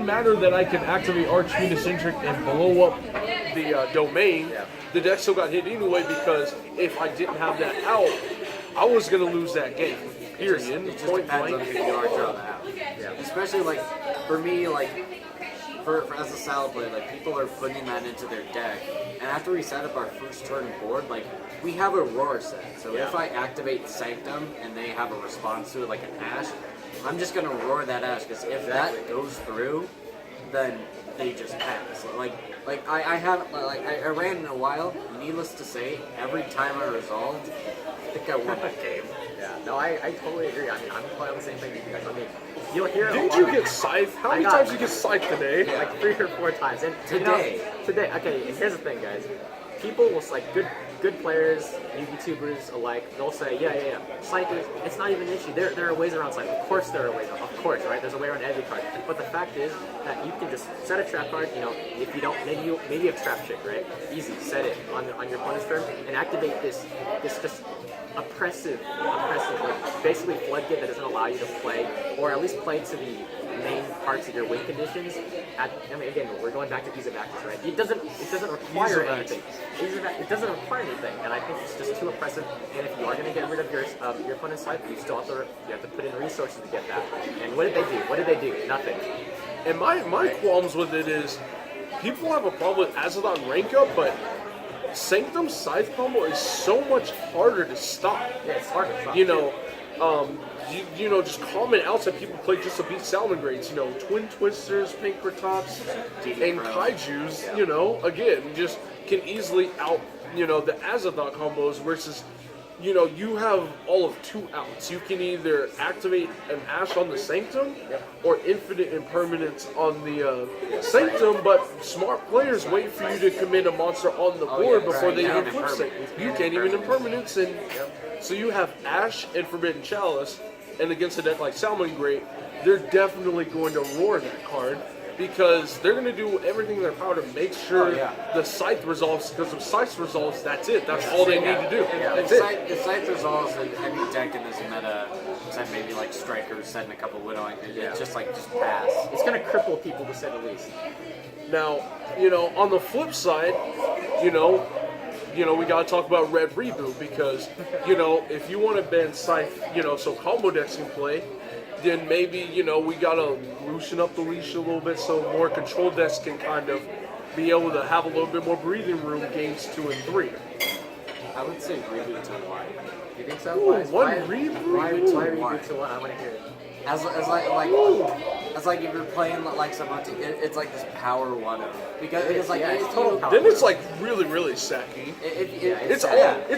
matter that I can activate Arch Phoenix-Centric and blow up the domain, the deck still got hit anyway because if I didn't have that out, I was going to lose that game. Period. It just depends on if you are drawing out. Yeah. Especially like for me, like for as a salad player, like people are putting that into their deck, and after we set up our first turn board, like we have a roar set. So if I activate Sanctum and they have a response to it, like an Ash, I'm just gonna roar that Ash because if that goes through, then they just pass. Like I ran in a while. Needless to say, every time I resolved, I think I won that game. Yeah, no, I totally agree. I mean, I'm probably on the same thing as you guys. I mean, you'll hear. Didn't you get scythed? How many times did you get scythed today? Yeah, like 3 or 4 times. And today. Today. Okay, and here's the thing, guys. People will like good players, YouTubers alike. They'll say, yeah. Scythe is. It's not even an issue. There are ways around Scythe. Of course there are ways. Of course, right? There's a way around every card. But the fact is that you can just set a trap card. You know, if you don't, maybe you have trap trick, right? Easy. Set it on your opponent's turn and activate this just oppressive, like basically floodgate that doesn't allow you to play, or at least play to the main parts of your win conditions. I mean, again, we're going back to ease of access, right? It doesn't require anything. It doesn't require anything, and I think it's just too oppressive. And if you are going to get rid of your opponent's life, you still have to put in resources to get that. And what did they do? What did they do? Nothing. And my qualms with it is, people have a problem with Azadon rank up, but Sanctum Scythe combo is so much harder to stop. Yeah, it's hard to stop. You know, just common outs that people play just to beat Salamangreats. You know, Twin Twisters, Pinkertops, and Kaijus. Yeah. You know, again, just can easily out. You know, the Azadon combos versus. You know, you have all of 2 outs. You can either activate an Ash on the Sanctum or Infinite Impermanence on the Sanctum, but smart players wait for you to commit a monster on the board before they even flip Sanctum. You can't even Impermanence, and so you have Ash and Forbidden Chalice, and against a deck like Salamangreat, they're definitely going to roar that card. Because they're going to do everything in their power to make sure the Scythe resolves. Because if Scythe resolves, that's it. That's all they need to do. That's it. If Scythe resolves, and any deck in this meta, except maybe like Strikers, setting a couple Widowing, it's just pass. It's going to cripple people to say the least. Now, you know, on the flip side, you know, we got to talk about Red Reboot. Because, you know, if you want to ban Scythe, you know, so combo decks can play, then maybe, you know, we gotta loosen up the leash a little bit so more control decks can kind of be able to have a little bit more breathing room games 2 and 3. I would say reboot to 1. You think so? Ooh, Why reboot? Why reboot to 1? I want to hear it. As like if you're playing like someone, it's like this power 1 because like it's total power. Then it's like really sacky. It's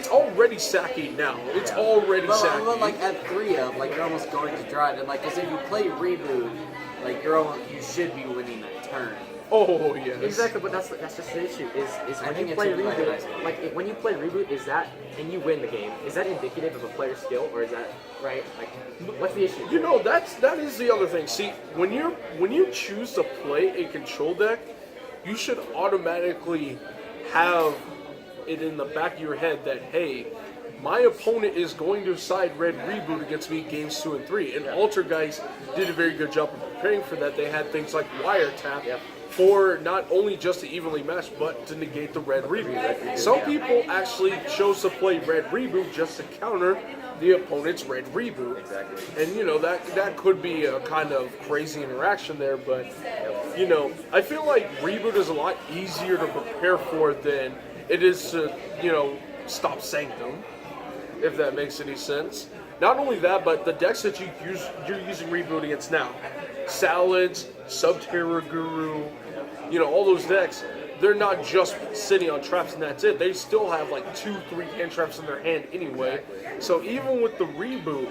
already sacky now. It's already sacky. But like at 3 of like you're almost going to draw it, and like because if you play reboot, like you should be winning that turn. Oh yes. Exactly, but that's just the issue. Is when you play reboot, when you play reboot, is that and you win the game? Is that indicative of a player's skill, or is that right? Like, what's the issue? You know, that is the other thing. See, when you choose to play a control deck, you should automatically have it in the back of your head that, hey, my opponent is going to side Red Reboot against me games 2 and 3. And Alter guys did a very good job of preparing for that. They had things like Wiretap for not only just to evenly match, but to negate the Red Reboot. Some people actually chose to play Red Reboot just to counter the opponent's Red Reboot. Exactly. And, you know, that could be a kind of crazy interaction there, but, you know, I feel like Reboot is a lot easier to prepare for than it is to, you know, stop Sanctum, if that makes any sense. Not only that, but the decks that you're using Reboot against now, Salads, Subterra Guru, you know, all those decks, they're not just sitting on traps and that's it. They still have like 2-3 hand traps in their hand anyway. So even with the Reboot,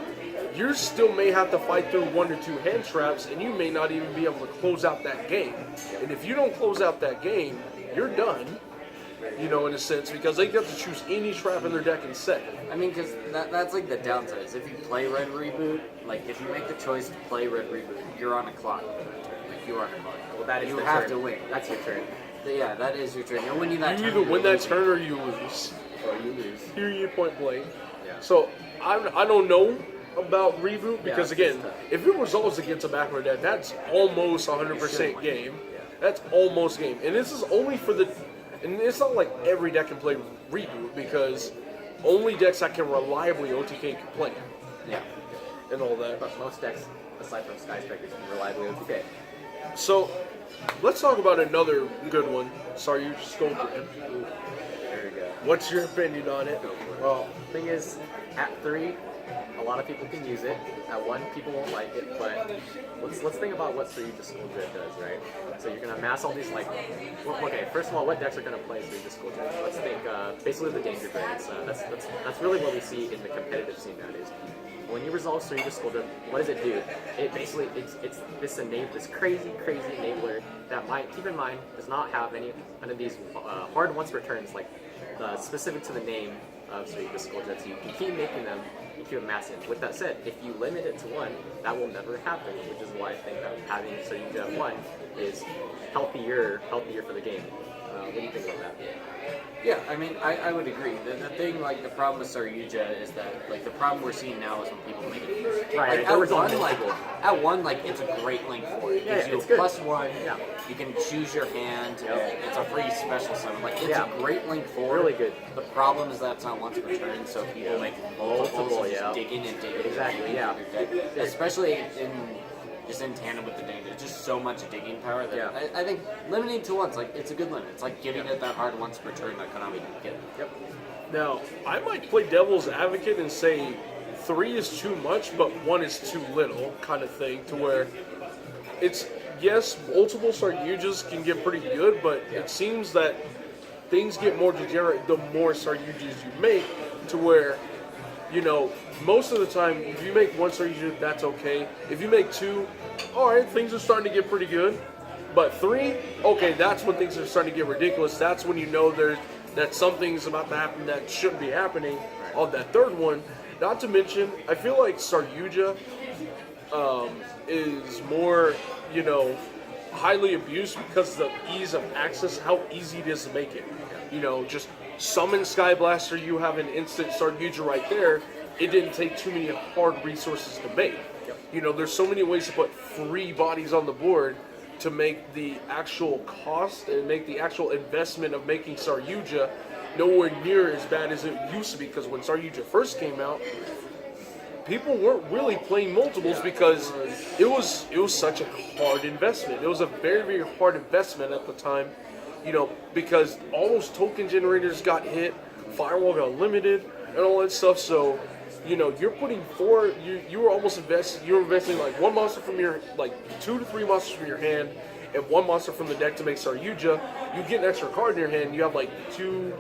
you still may have to fight through 1 or 2 hand traps, and you may not even be able to close out that game. And if you don't close out that game, you're done. You know, in a sense, because they get to choose any trap in their deck and set. I mean, because that's like the downside. Is if you play Red Reboot, like if you make the choice to play Red Reboot, you're on a clock. Like you're on a clock. Well, that is you have to win. That's your turn. Yeah, that is your turn. You're winning that turn. You either win that turn or you lose. Or you lose. Here you point blank. Yeah. So I don't know about reboot because it's again, tough. if it resolves against a backward deck, that's almost 100% game. That's almost game, and this is only for the. And it's not like every deck can play reboot because only decks that can reliably OTK can play it. Yeah. And all that. But most decks, aside from Sky Spectres, can reliably OTK. So, let's talk about another good one. Sorry, you just go for it. There we go. What's your opinion on it? Well, thing is, at 3, a lot of people can use it. At 1, people won't like it, but let's think about what Saryuja Skull Dread does, right? So you're gonna amass all these well, okay. First of all, what decks are gonna play Saryuja Skull Dread? Let's think basically the danger grades. That's really what we see in the competitive scene nowadays. When you resolve Saryuja Skull Dread, what does it do? It basically it's this crazy enabler that might keep in mind does not have any of these hard once per turns like specific to the name of Saryuja Skull Dread. So you can keep making them. You amass it. With that said, if you limit it to 1, that will never happen, which is why I think that having Saryuja at 1 is healthier for the game. What do you think about that? Yeah, I mean, I would agree. The thing, like, the problem with Saryuja is that, like, the problem we're seeing now is when people make it. Right, Like, at one, it's a great link for it. It gives you it's a good. +1. Yeah. You can choose your hand. Yep. It's a free special summon. Like, it's Yeah. a great link for Really it. good. The problem is that it's not once per turn, so people make multiples and yeah. just digging and digging. Exactly, yeah. Especially in tandem with the ding. There's just so much digging power that I think limiting to once, like, it's a good limit. It's like giving it that hard once per turn that Konami didn't get. Yep. Now, I might play devil's advocate and say 3 is too much, but 1 is too little, kind of thing, to where it's, yes, multiple Saryujas can get pretty good, but it seems that things get more degenerate the more Saryujas you make, to where, you know, most of the time, if you make 1 Saryuja, that's okay. If you make 2, alright, things are starting to get pretty good. But 3, okay, that's when things are starting to get ridiculous. That's when you know that something's about to happen that shouldn't be happening on that 3rd one. Not to mention, I feel like Saryuja is more, you know, highly abused because of the ease of access, how easy it is to make it. You know, just summon Sky Blaster, you have an instant Saryuja right there. It didn't take too many hard resources to make. You know, there's so many ways to put free bodies on the board to make the actual cost and make the actual investment of making Saryuja nowhere near as bad as it used to be. Because when Saryuja first came out, people weren't really playing multiples because it was such a hard investment. It was a very, very hard investment at the time, you know, because all those token generators got hit, Firewall got limited, and all that stuff. So, you know, you're putting you were almost you're investing like 1 monster from your, like 2 to 3 monsters from your hand, and 1 monster from the deck to make Saryuja. You get an extra card in your hand. You have like 2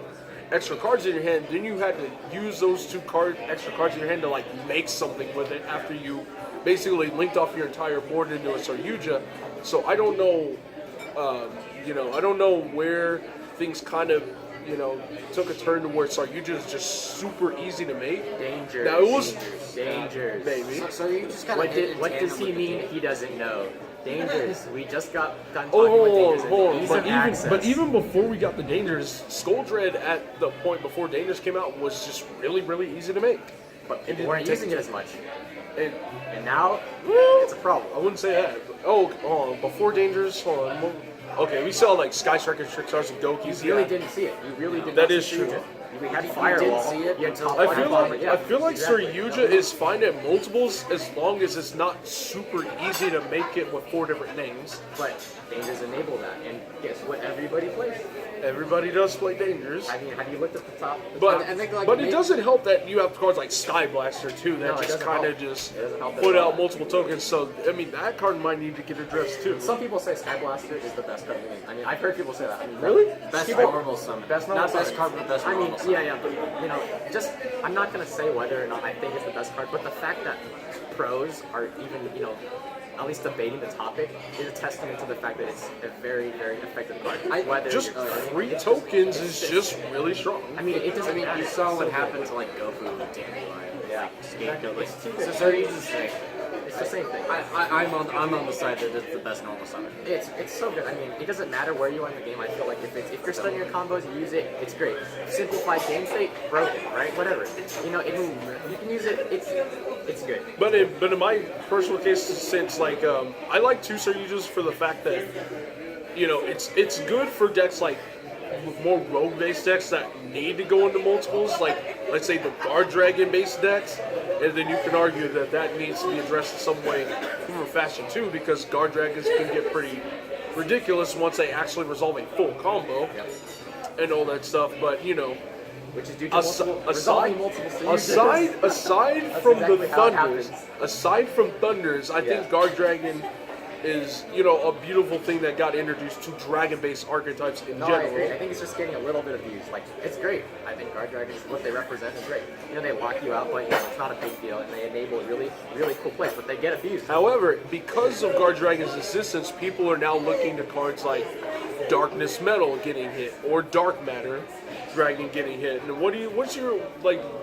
extra cards in your hand. Then you had to use those 2 extra cards in your hand to like make something with it after you basically linked off your entire board into a Saryuja. So I don't know, you know, I don't know where things kind of, you know, took a turn to where Saryuja is just super easy to make. Dangers. Now it was dangers. baby. So you just kind of What does he mean? He doesn't know. Dangers. We just got done talking Oh, with hold dangers. on, hold on. Ease of access. But even before we got the Dangers, Skull Dread at the point before Dangers came out was just really, really easy to make. But people weren't using it as much. And now, it's a problem. I wouldn't say that. Oh, before Dangers, hold on. Okay, we saw like Sky Strikers, Trickstars, and Dokis. You really didn't see it. You really did That not is see true. it. We had You Firewall. didn't see it You had until- top I feel like exactly. Saryuja is fine at multiples as long as it's not super easy to make it with 4 different names. But Dangers enable that, and guess what? Everybody plays. Everybody does play Dangers. Have you looked at the top? But, I think, like, but it doesn't help that you have cards like Sky Blaster too that No, it just doesn't kind of help. just It doesn't help at put all. out multiple tokens. So I mean that card might need to get addressed too. Some people say Sky Blaster is the best card in the game. I mean, I've heard people say that. I mean, Really? best people- normal summon. Best normal Not best summon. card, but best I mean, normal summon. yeah, but you know, just I'm not gonna say whether or not I think it's the best card, but the fact that pros are even, you know, at least debating the topic is a testament to the fact that it's a very, very effective card. Whether Just you're- free it's tokens it's is just really strong. I mean, it doesn't I mean, matter. you saw It's what so happened good. to like Goku with Dandelion. Yeah. Scapegoat. Like, It's too so good. Saryuja's like, It's the same thing. I'm on the side that it's the best normal summon. It's so good. I mean, it doesn't matter where you are in the game. I feel like if you're studying your combos, you use it. It's great. Simplified game state, broken, right? Whatever. You know, you can use it. It's good. But in my personal case, since like I like two-star uses for the fact that it's good for decks like more rogue-based decks that need to go into multiples, like let's say the Guard Dragon-based decks, and then you can argue that needs to be addressed in some way, form or fashion too, because Guard Dragons can get pretty ridiculous once they actually resolve a full combo and all that stuff. But Which is due to resolving multiple solutions. aside from exactly the how it Thunders, I think Guard Dragon is a beautiful thing that got introduced to dragon-based archetypes in No, general. I agree. I think it's just getting a little bit of use. Like, it's great. I think Guard Dragons, what they represent is great. They lock you out, but it's not a big deal, and they enable really, really cool plays, but they get abused. However, because of Guard Dragon's existence, people are now looking to cards like Darkness Metal getting hit or Dark Matter Dragon getting hit. And what's your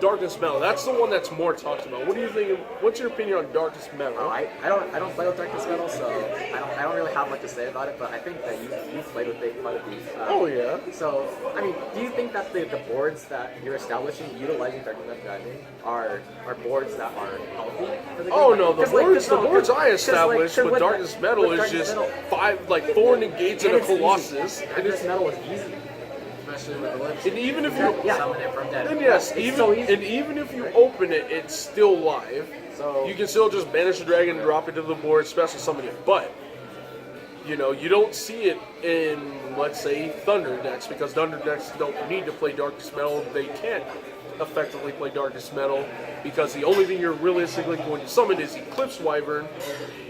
Darkness Metal? That's the one that's more talked about. What do you think? What's your opinion on Darkness Metal? I don't play with Darkness Metal, so I don't really have much to say about it. But I think that you've played with it quite a bit. Oh yeah. So I mean, do you think that the boards that you're establishing utilizing Darkness Metal Dragon are boards that are healthy for the game? Oh no, the boards I established with with Darkness Metal is Darkness just Metal- 4 negates and a it's easy. Colossus. Darkness Metal is easy. Especially with the lips. And even if you Summon it from dead. then yes, It's so easy. even if you open it, it's still live. So You can still just banish the dragon, drop it to the board, special summon it. But you don't see it in, let's say, Thunder decks, because Thunder decks don't need to play Darkness Metal. They can't effectively play Darkness Metal because the only thing you're realistically going to summon is Eclipse Wyvern,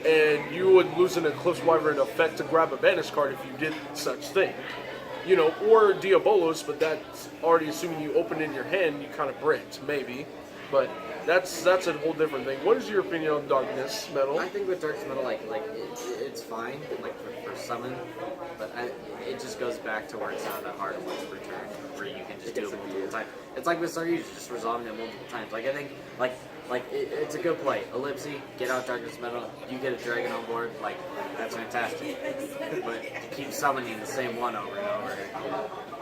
and you would lose an Eclipse Wyvern effect to grab a banish card if you did such thing. Or Diabolos, but that's already assuming you open in your hand, you kind of bricked, maybe. But that's a whole different thing. What is your opinion on Darkness Metal? I think with Darkness Metal, it's fine, for summon, but it just goes back to where it's not that hard of a return, where you can just do it multiple times. It's like with Star Users, just resolving it multiple times. I think, it's a good play. Ellipsy, get out Darkness Metal, you get a dragon on board, that's fantastic. But to keep summoning the same one over and over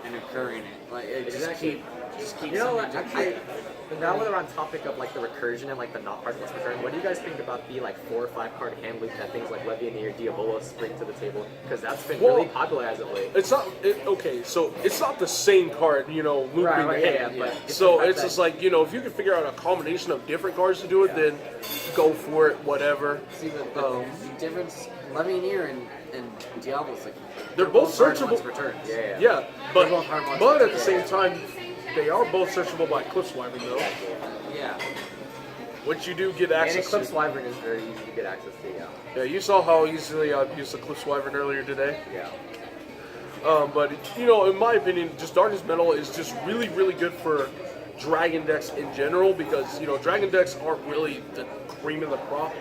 and occurring it, just keep what? summoning. Now that we're on topic of the recursion and the not part plus return, what do you guys think about the 4 or 5 card hand loop that things like Levianeer, Diabolos bring to the table? Because that's been really popular as of late. It's not okay. So it's not the same card, looping Right, the yeah, hand. but So the fact it's just if you can figure out a combination of different cards to do it, then go for it. Whatever. See, the difference, Levianeer and Diablos, They're both hard searchable. ones returns. Yeah, but both hard ones. at the same time, they are both searchable by Eclipse Wyvern though, Yeah. which you do get And access Eclipse to. Wyvern is very easy to get access to, yeah. Yeah, you saw how easily I used Eclipse Wyvern earlier today. Yeah. But in my opinion, just Darkness Metal is just really, really good for Dragon decks in general, because Dragon decks aren't really the cream of the crop.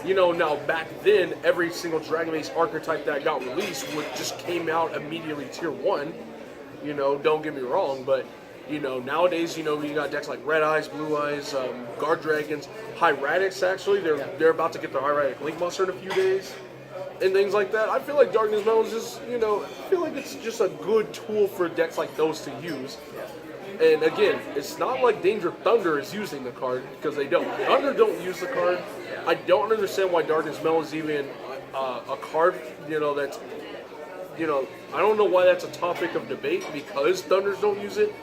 Now back then, every single Dragon-based archetype that got released just came out immediately tier 1. Don't get me wrong, but nowadays, you got decks like Red Eyes, Blue Eyes, Guard Dragons, Hieratics. Actually, they're about to get their Hieratic Link Monster in a few days, and things like that. I feel like Darkness Metal is just, I feel like it's just a good tool for decks like those to use. And again, it's not like Danger Thunder is using the card, because they don't. Thunder don't use the card. I don't understand why Darkness Metal is even a card, that's, I don't know why that's a topic of debate, because Thunders don't use it.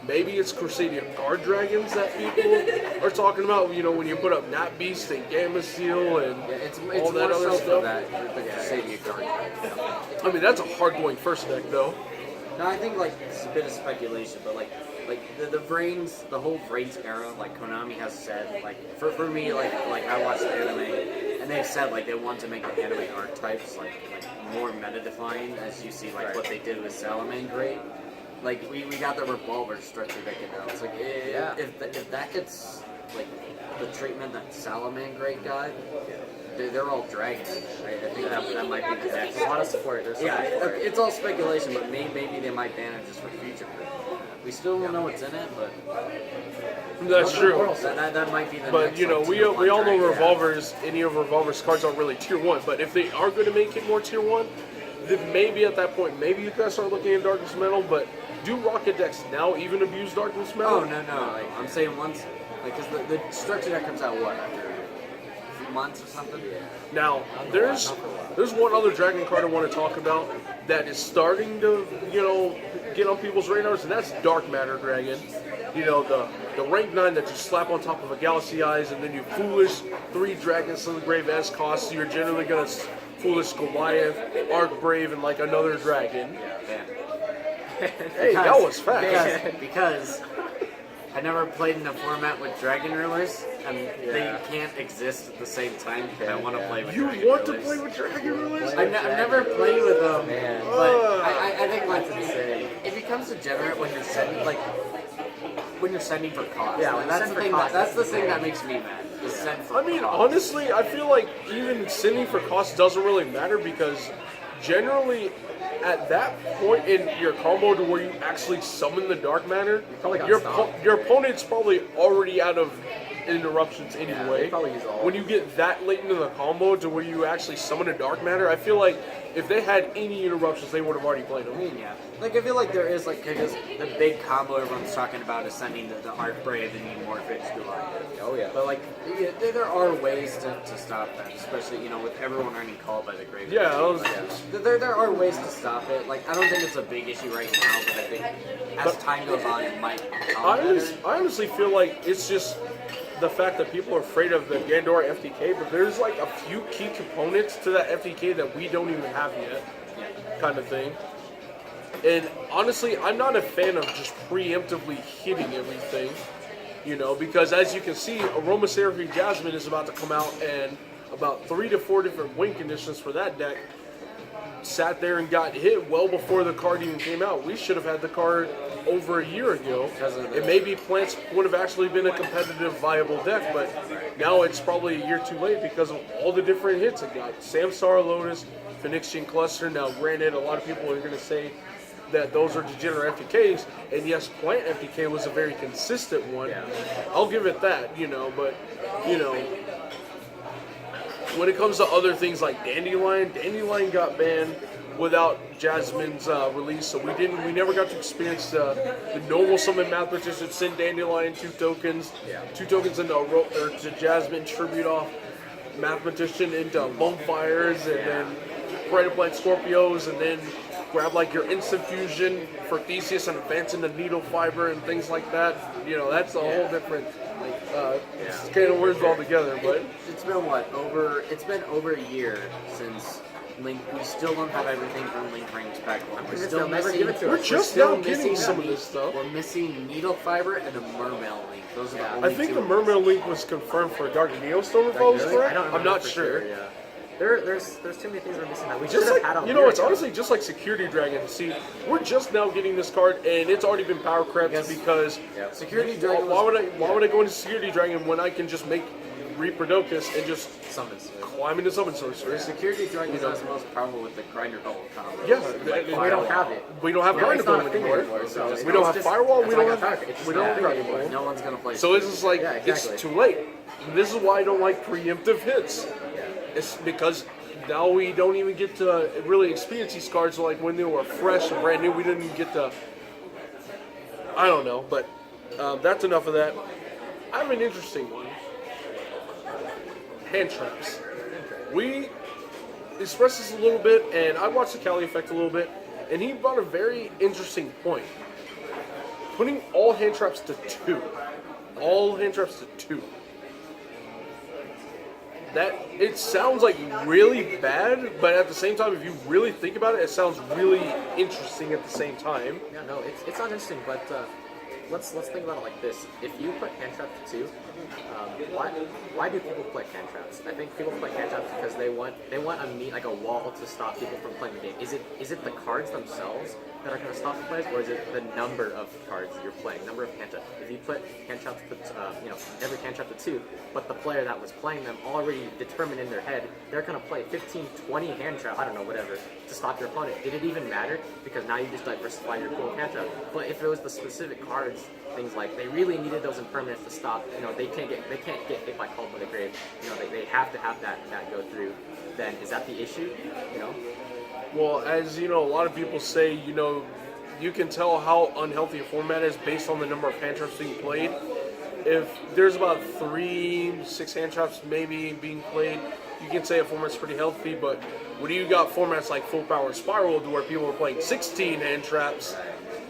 Maybe it's Crusadia Guard Dragons that people are talking about, when you put up Nat Beast and Gamma Seal and It's all that more other so for stuff. that, the Crusadia card. I mean, that's a hard-going first deck, though. No, I think it's a bit of speculation, but the whole Vrains era, Konami has said, for me, I watched the anime, and they've said they want to make the anime archetypes more meta-defined, as you see what they did with Salamangreat. We got the revolver stretcher deck now. It's if that gets the treatment that Salamangreat got, they're all dragons. I think that might be the next. There's a lot of support. There's Yeah, it's all speculation, but maybe they might ban it just for future. We still don't know what's in it, but That's true. that might be the But next, you know, like, we tier all one know dragon. revolvers. Any of revolvers cards aren't really tier 1. But if they are going to make it more tier 1, then maybe at that point, maybe you guys start looking at Darkness Metal. But do Rocket decks now even abuse Darkness Metal? Oh no, like, I'm saying once, like, because the structure deck comes out what after a few months or something. Now, there's one other dragon card I want to talk about that is starting to, get on people's radars, and that's Dark Matter Dragon. You know, the rank 9 that you slap on top of a Galaxy Eyes, and then you foolish 3 dragons to the grave as cost. So you're generally gonna foolish Goliath, Arc Brave, and like another dragon. Yeah. Hey, that was fast. Because I never played in a format with dragon rulers, and they can't exist at the same time. I want to play with You dragon want to rulers. play with dragon rulers? I've never played with them, Man. but I think like insane. it becomes degenerate when you're sending for cost. Yeah, when you that's send the for thing. cost, That's the it's thing that insane. makes me mad. Is send for I mean, cost. honestly, I feel like even sending for cost doesn't really matter because generally at that point in your combo to where you actually summon the dark matter, probably got your stopped. your opponent's probably already out of interruptions anyway. they probably use all when of you get that late into the combo to where you actually summon a dark matter, I feel like if they had any interruptions, they would have already played I them. mean, yeah. Like, I feel like there is, like, because the big combo everyone's talking about is sending the Arc Brave and the Morphage Goliath. Oh yeah. But, like, yeah, there are ways to stop that, especially, with everyone earning call by the grave. Yeah, I was- There are ways to stop it. Like, I don't think it's a big issue right now, but I think as time goes on, it might become better. I honestly feel like it's just the fact that people are afraid of the Gandora FTK, but there's like a few key components to that FTK that we don't even have yet, kind of thing. And honestly, I'm not a fan of just preemptively hitting everything, because as you can see, Aromatherapy Jasmine is about to come out, and about 3 to 4 different win conditions for that deck sat there and got hit well before the card even came out. We should have had the card over a year ago, and maybe Plants would have actually been a competitive, viable deck, but now it's probably a year too late because of all the different hits it got. Samsara Lotus, Phoenician Cluster. Now, granted, a lot of people are going to say that those are degenerate FTKs, and yes, Plant FTK was a very consistent one. I'll give it that, but, when it comes to other things like Dandelion got banned without Jasmine's release, so we never got to experience the normal summon Mathematician, send Dandelion 2 tokens, 2 tokens to Jasmine, tribute off Mathematician into Bonfires, and then Bright Plant Scorpios, and then grab like your instant fusion for Theseus and advance into Needle Fiber and things like that. That's a whole different can of worms altogether. But It's been It's been over a year since Link. We still don't have everything from Link Rings Pack 1. We're still they'll never missing. give it to us. we're just now getting missing some of this stuff. We're missing Needle Fiber and a Mermail Link. Those are the only I think two the we're Mermail Link was confirmed for Dark Neostorm, if I was Really? correct. I don't I'm remember not for sure. Yeah. There's too many things we're missing that we should Just have like had on it's honestly just like Security Dragon. See, we're just now getting this card, and it's already been power crept Yes. because Security Dragon. why would I go into Security Dragon when I can just make Reproducus and just summons? climb into Summon Sorcerer? Security Dragon is the most powerful with the Grinder Bubble combo. Yeah, we don't have it. We don't have Yeah, Grinder it's not a Bubble thing anymore. anymore, so We don't have Firewall. We it's don't like a have. fact. It's We just don't not have a Grinder thing Bubble. No one's gonna play. So it's just like Yeah, exactly. it's too late. This is why I don't like preemptive hits. It's because now we don't even get to really experience these cards like when they were fresh and brand new. We didn't even get to. I don't know, but that's enough of that. I have an interesting one. Hand traps. We expressed this a little bit, and I watched the Cali Effect a little bit, and he brought a very interesting point. Putting all hand traps to 2. All hand traps to 2. That it sounds like really bad, but at the same time, if you really think about it, it sounds really interesting at the same time. Yeah, no, it's not interesting, but let's think about it like this. If you put hand trap to 2, Why do people play hand traps? I think people play hand traps because they want like a wall to stop people from playing the game. Is it the cards themselves that are going to stop the players, or is it the number of cards you're playing, number of hand traps? If you put hand traps, every hand trap to 2, but the player that was playing them already determined in their head they're going to play 15, 20 hand traps, I don't know, whatever, to stop your opponent. Did it even matter? Because now you just diversify your pool of hand traps. But if it was the specific cards, things like they really needed those impermanents to stop, they can't get hit by Call from the Grave, they have to have that go through, then is that the issue? Well, as you know, a lot of people say, you can tell how unhealthy a format is based on the number of hand traps being played. If there's about 6 hand traps maybe being played, you can say a format's pretty healthy, but when you got formats like Full Power Spiral where people are playing 16 hand traps,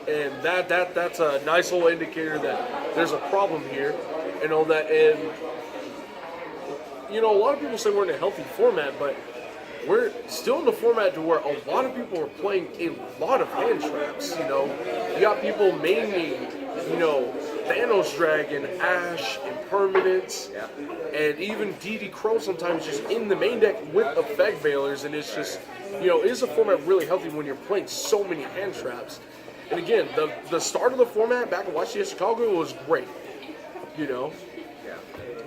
and that's a nice little indicator that there's a problem here, and all that. And a lot of people say we're in a healthy format, but we're still in the format to where a lot of people are playing a lot of hand traps. You got people maining, Thanos Dragon, Ash, Impermanence, and even DD Crow sometimes just in the main deck with Effect Veilers, and it's just, is a format really healthy when you're playing so many hand traps? And again, the start of the format back in YCS Chicago was great.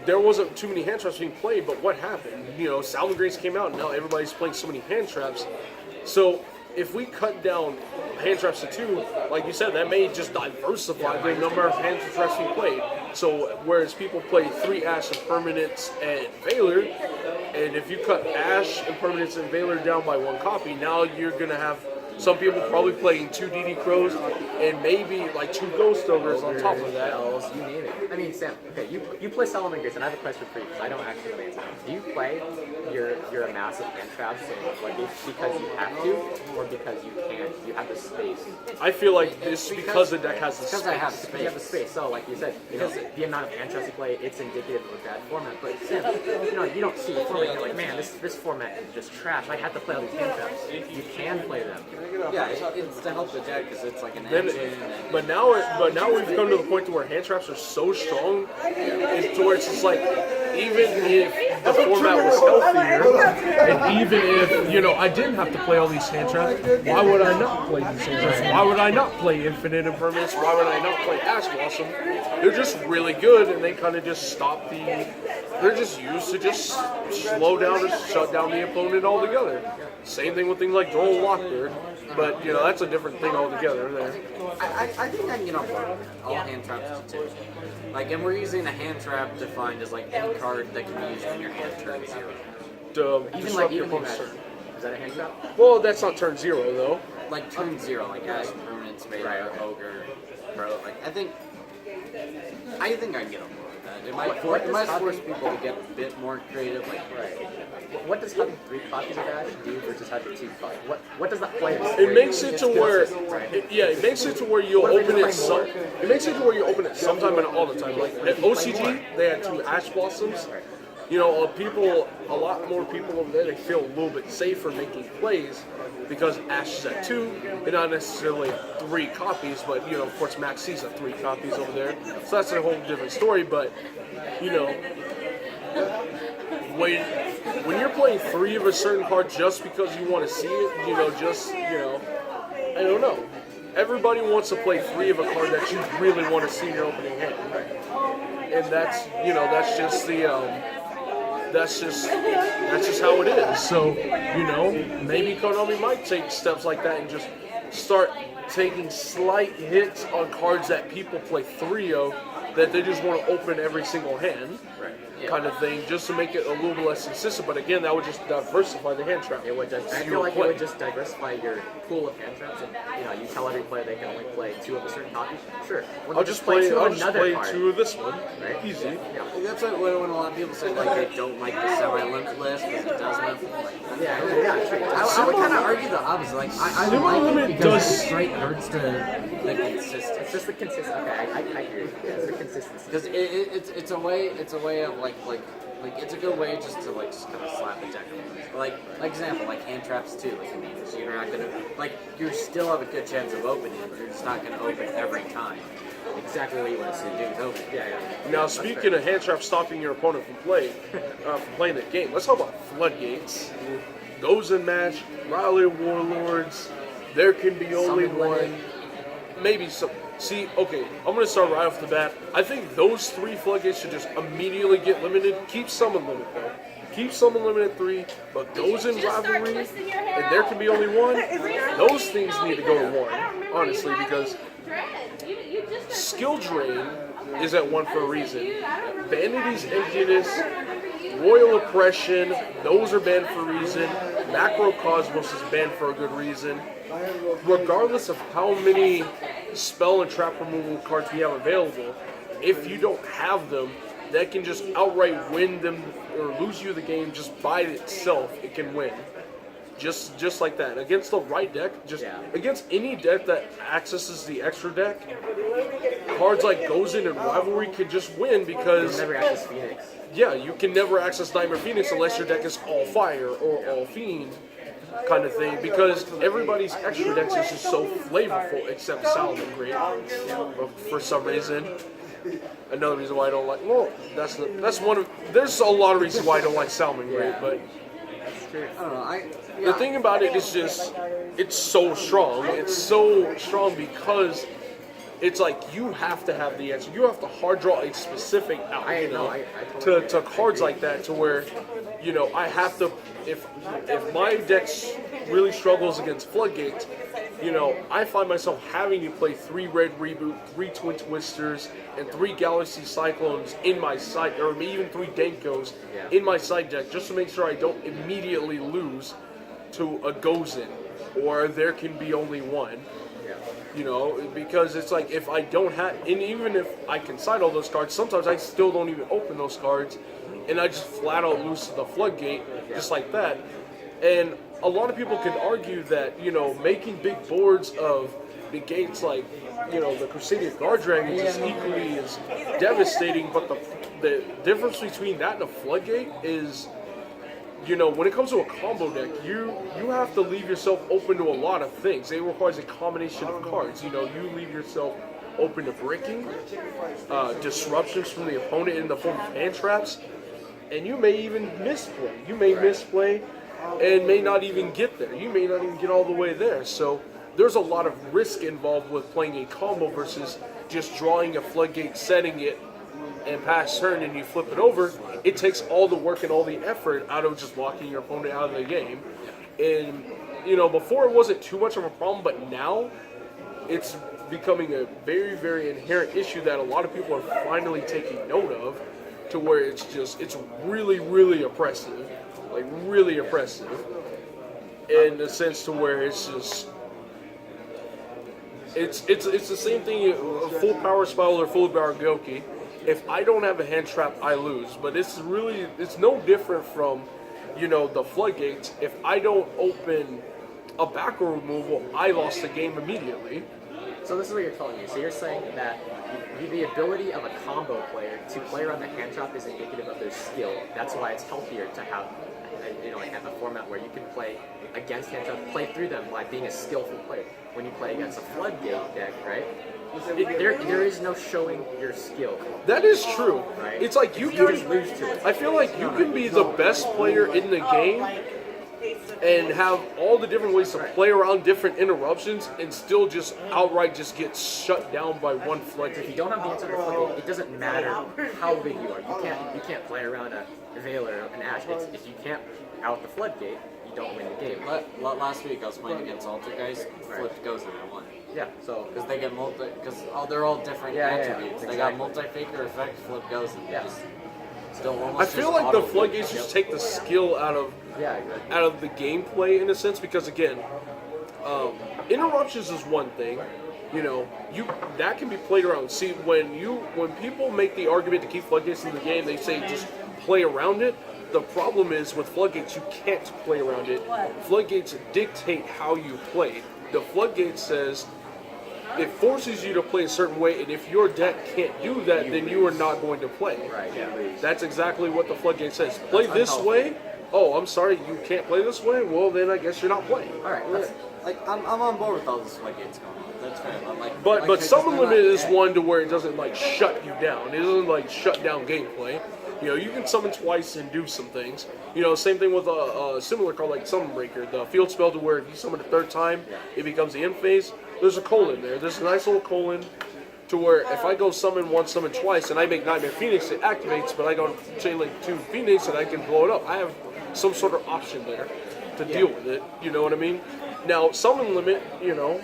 There wasn't too many hand traps being played, but what happened? Salvin Grace came out, and now everybody's playing so many hand traps. So if we cut down hand traps to 2, like you said, that may just diversify the number of hand traps being played. So whereas people play 3 Ash, Impermanence, and Veiler, and if you cut Ash, Impermanence, and Veiler down by 1 copy, now you're gonna have some people probably playing 2 DD Crows and maybe like 2 Ghost Ogres on top of that. You name it. I mean, Sam, okay, you play Solomon Grace, and I have a question for you because I don't actually play it. Do you play your massive hand traps because you have to, or because you can't? You have the space. I feel like it's because the deck has the space. Because I have space. You have the space. So, like you said, because the amount of hand traps you play, it's indicative of that format. But Sam, you don't see the format. You're like, man, this format is just trash. I have to play all these hand traps. You can play them. Yeah, it's to help the deck because it's like an engine. But now we've come to the point to where hand traps are so strong, to where it's just like, even if the format was healthier, and even if I didn't have to play all these hand traps, why would I not play these hand traps? Why would I not play Infinite Impermanence? Why would I not play Ash Blossom? They're just really good, and they kind of just stop they're just used to just slow down or shut down the opponent altogether. Same thing with things like Droll Lockbird, but that's a different thing altogether there. I think I can get on board with all hand traps to 2. And we're using a hand trap defined as any card that can be used in your hand turn 0. Even your opponent's turn. Is that a hand trap? Well, that's not turn 0 though. Turn 0, Ash, Permanence, Vader, Ogre, Pro. I think I can get on board with that. It might force people to get a bit more creative. What does having 3 copies of Ash do versus having 2 copies? What does that play? It makes it to where, it makes it to where you'll open it. It makes it to where you open it sometime and all the time. Like at OCG, they had 2 Ash Blossoms. A lot more people over there, they feel a little bit safer making plays because Ash is at 2 and not necessarily 3 copies, but of course Max C's at 3 copies over there, so that's a whole different story. But when you're playing 3 of a certain card just because you want to see it, I don't know. Everybody wants to play 3 of a card that you really want to see in your opening hand, and that's just how it is. So, maybe Konami might take steps like that and just start taking slight hits on cards that people play 3 of that they just want to open every single hand. Kind of thing, just to make it a little bit less consistent. But again, that would just diversify the hand trap. It would. I feel like it would just diversify your pool of hand traps, and you tell every player they can only play 2 of a certain copy. Sure, I'll just play 2 of this one. Right? Easy. Yeah. That's when a lot of people say they don't like the semi-limit list because it does nothing. I would kind of argue the opposite. I like it because it straight hurts the consistency. It's just the consistency. Okay, I hear you. Yeah, it's the consistency. Because it's a way of it's a good way just to just kind of slap the deck. Example, hand traps too. So you're not gonna you still have a good chance of opening it, but you're just not gonna open every time. exactly what you want to see. Game's over. Yeah. Now, That's speaking fair. of hand trap stopping your opponent from playing the game, let's talk about floodgates. Goes in match, Riley Warlords. There can be only Summon one. limit. Maybe some. See, okay, I'm gonna start right off the bat. I think those 3 floodgates should just immediately get limited. Keep summon limit though. Keep summon limit at 3, but goes in rivalry, and there can be only one. Those things need to go to 1, honestly, because skill drain is at 1 for a reason. Vanity's emptiness, royal oppression, those are banned for a reason. Macrocosmos is banned for a good reason. Regardless of how many spell and trap removal cards we have available, if you don't have them, that can just outright win them or lose you the game just by itself. It can win. Just like that. Against the right deck, against any deck that accesses the extra deck, cards like Goes In and Rivalry can just win because Never access Phoenix. yeah, you can never access Nightmare Phoenix unless your deck is all fire or all fiend kind of thing, because everybody's extra decks is just so flavorful except Salmon Great for some reason. Another reason why I don't like, well, that's one of, there's a lot of reasons why I don't like Salmon Great, but I don't know. the thing about it is just, it's so strong. It's so strong because it's like you have to have the answer. You have to hard draw a specific out, I totally to cards like that, to where, I have to, if my deck really struggles against floodgates, I find myself having to play 3 Red Reboot, 3 Twin Twisters, and 3 Galaxy Cyclones in my side, or even 3 Denkos in my side deck, just to make sure I don't immediately lose to a Goes In, or there can be only one. Because it's like if I don't have, and even if I can side all those cards, sometimes I still don't even open those cards, and I just flat out lose to the floodgate, just like that. And a lot of people can argue that, making big boards of negates like, the Crusadia Guard Dragon is equally as devastating, but the difference between that and a floodgate is, when it comes to a combo deck, you have to leave yourself open to a lot of things. It requires a combination of cards. You leave yourself open to breaking, disruptions from the opponent in the form of hand traps, and you may even misplay. You may misplay and may not even get there. You may not even get all the way there. So there's a lot of risk involved with playing a combo versus just drawing a floodgate, setting it, and pass turn and you flip it over. It takes all the work and all the effort out of just locking your opponent out of the game. And, before it wasn't too much of a problem, but now it's becoming a very, very inherent issue that a lot of people are finally taking note of, to where it's really, really oppressive. Like, really oppressive. In the sense to where it's just, it's the same thing, a full power spell or full power Goki. If I don't have a hand trap, I lose. But it's no different from, the floodgates. If I don't open a back row removal, I lost the game immediately. So this is what you're telling me. So you're saying that the ability of a combo player to play around the hand trap is indicative of their skill. That's why it's healthier to have, a format where you can play against hand trap, play through them by being a skillful player. When you play against a floodgate deck, right? There is no showing your skill. That is true. Right. It's like you just lose to it. I feel like you can be the best player in the game and have all the different ways to play around different interruptions and still just outright just get shut down by one If you floodgate. don't have the answer to the floodgate, it doesn't matter how big you are. You can't play around a Veil or an Ash. If you can't out the floodgate, you don't win the game. Last week I was playing against Alter guys, flipped Goes In and won. Yeah. So Because they get they're all different attributes. Yeah, They got multi-faker effect, flip Goes In. Yeah. Still I almost feel just like the auto- floodgates just take the skill out of the gameplay in a sense, because again, interruptions is one thing. That can be played around. See, when people make the argument to keep floodgates in the game, they say just play around it. The problem is with floodgates, you can't play around it. Floodgates dictate how you play. The floodgate says it forces you to play a certain way, and if your deck can't do that, then you are not going to play. right, yeah. That's exactly what the floodgate says. Play this way. Oh, I'm sorry, you can't play this way? Well, then I guess you're not playing. All right, like I'm on board with all this floodgates going on. That's fair. I'm like, But summon limit is yeah. one to where it doesn't like shut you down. It doesn't like shut down gameplay. You know, you can summon twice and do some things. You know, same thing with a similar card like Summon Breaker, the field spell to where if you summon a third time, it becomes the end phase. There's a colon there. There's a nice little colon to where if I go summon once, summon twice, and I make Nightmare Phoenix, it activates, but I go Chain Link 2 Phoenix and I can blow it up. I have some sort of option there to deal with it. You know what I mean? Now, Summon Limit, you know,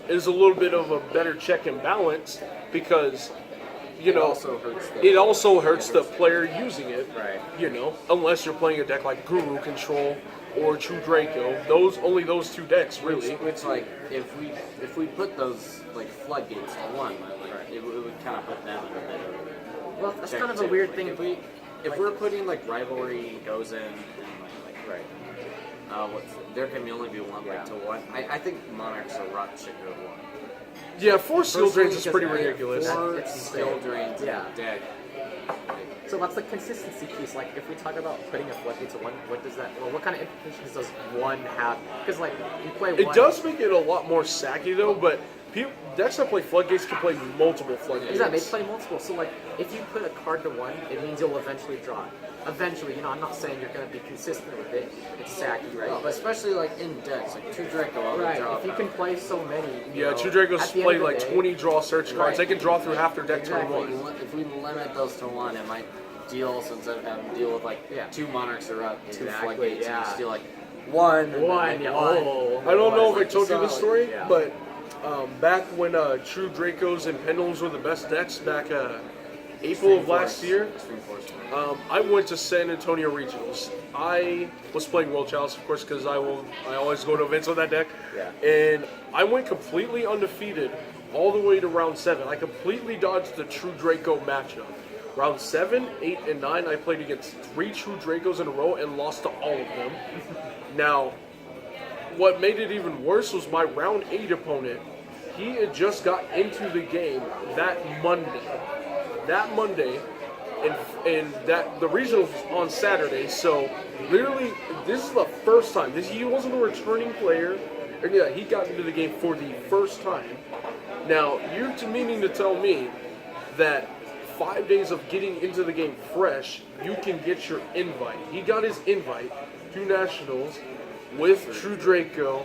is a little bit of a better check and balance because, you know, it also hurts the player using it. Right. You know, unless you're playing a deck like Guru Control or True Draco, only those two decks really. Which like if we put those like floodgates to one, like it would kind of put them in a bit of. Well, that's check kind of a too. weird Like, thing. if we're putting like rivalry goes in and like there can only be one like to one. I think Monarchs or Rot should go to one. Yeah, 4 skill drains is pretty Personally, ridiculous. Four It's skill insane. drains in Yeah. a deck. So that's the consistency piece. Like, if we talk about putting a floodgate to one, what does that? Well, what kind of implications does one have? Because like you play one. It does make it a lot more sacky though, but decks that play floodgates can play multiple floodgates. Exactly, they play multiple. So like, if you put a card to one, it means you'll eventually draw it. Eventually, you know, I'm not saying you're going to be consistent with it. It's sacky, right? No, but especially like in decks, like two Draco, I would Right, draw. if you can play so many. You Yeah, know, True Dracos at the end play of the like day- 20 draw search cards. Right. They can draw through half their deck Exactly. turn one. If we limit those to one, it might deal, so instead of having to deal with like Yeah. two Monarchs or two Exactly, floodgates, yeah. you just deal like one. and then One, make yeah. one. Oh, I don't know if I Like told you this solid. story, Yeah. but back when True Dracos and Pendulums were the best decks back April of last year, Extreme Force. I went to San Antonio Regionals. I was playing World Chalice, of course, because I always go to events with that deck. Yeah. And I went completely undefeated all the way to round 7. I completely dodged the True Draco matchup. Round 7, 8, and 9, I played against 3 True Dracos in a row and lost to all of them. Now, what made it even worse was my round 8 opponent. He had just got into the game that Monday. And that the regional was on Saturday, so literally this is the first time. He wasn't a returning player, and yeah, he got into the game for the first time. Now you're meaning to tell me that 5 days of getting into the game fresh, you can get your invite. He got his invite to Nationals with True Draco,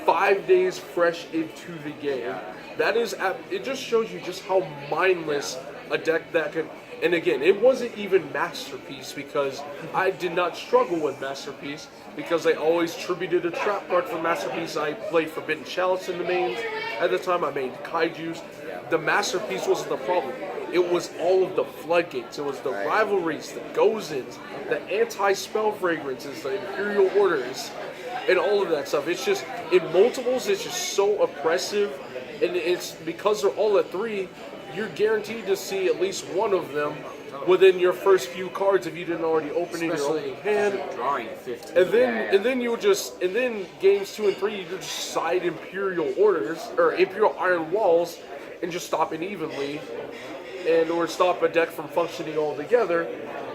5 days fresh into the game. That is, it just shows you just how mindless a deck that could. And again, it wasn't even Masterpiece because I did not struggle with Masterpiece because I always tributed a trap card for Masterpiece. I played Forbidden Chalice in the mains. At the time, I made Kaijus. The Masterpiece wasn't the problem. It was all of the floodgates. It was the rivalries, the goes-ins, the anti-spell fragrances, the Imperial Orders, and all of that stuff. It's just, in multiples, it's just so oppressive. And it's because they're all at 3, you're guaranteed to see at least one of them within your first few cards if you didn't already open in your Especially open hand. drawing 15. And then you would just, and then games 2 and 3, you would just side Imperial Orders or Imperial Iron Walls and just stop it evenly, and or stop a deck from functioning altogether,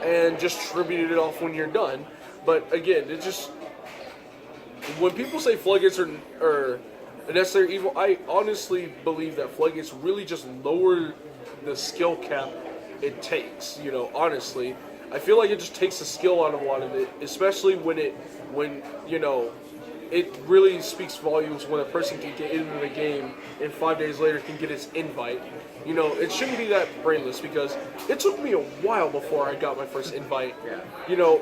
and just tribute it off when you're done. But again, it just, when people say floodgates are a necessary evil, I honestly believe that floodgates really just lower the skill cap it takes. You know, honestly, I feel like it just takes the skill out of a lot of it, especially when you know, it really speaks volumes when a person can get into the game and 5 days later can get his invite. You know, it shouldn't be that brainless because it took me a while before I got my first invite. Yeah. You know,